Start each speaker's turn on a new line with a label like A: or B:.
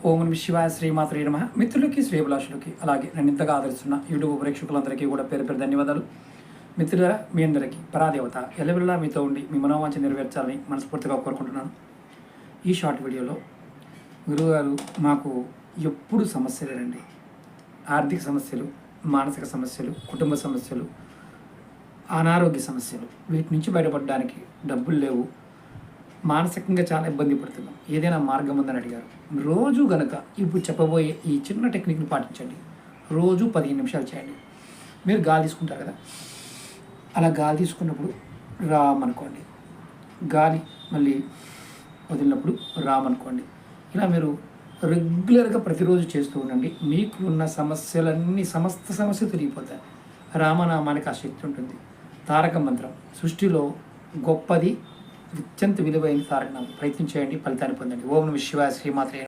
A: ఓం నమః శివాయ శ్రీమాత్రే నమః. మిత్రులకి శ్రేభిలాషులకి అలాగే నన్ను ఇంతగా ఆదరిస్తున్న యూట్యూబ్ ప్రేక్షకులందరికీ కూడా పేరు పేరు ధన్యవాదాలు. మిత్రులారా, మీ అందరికీ పరాదేవత ఎల్లవెల్లా మీతో ఉండి మీ మనోవాంఛ నెరవేర్చాలని మనస్ఫూర్తిగా కోరుకుంటున్నాను. ఈ షార్ట్ వీడియోలో గురువుగారు మాకు ఎప్పుడు సమస్యలేనండి, ఆర్థిక సమస్యలు, మానసిక సమస్యలు, కుటుంబ సమస్యలు, అనారోగ్య సమస్యలు, వీటి నుంచి బయటపడడానికి డబ్బులు లేవు, మానసికంగా చాలా ఇబ్బంది పడుతున్నాం, ఏదైనా మార్గం ఉందని అడిగారు. రోజు గనక ఇప్పుడు చెప్పబోయే ఈ చిన్న టెక్నిక్ని పాటించండి. రోజు 15 నిమిషాలు చేయండి. మీరు గాలి తీసుకుంటారు కదా, అలా గాలి తీసుకున్నప్పుడు రామ్ అనుకోండి, గాలి మళ్ళీ వదిలినప్పుడు రామ్ అనుకోండి. ఇలా మీరు రెగ్యులర్గా ప్రతిరోజు చేస్తూ ఉండండి. మీకు ఉన్న సమస్యలన్నీ, సమస్త సమస్యలు తిరిగిపోతాయి. రామనామానికి ఆ శక్తి ఉంటుంది. తారక మంత్రం సృష్టిలో గొప్పది, అత్యంత విలువైన తారక నామం. ప్రయత్నం చేయండి, ఫలితాన్ని పొందండి. ఓం నమః శివాయ శ్రీమాత్రే.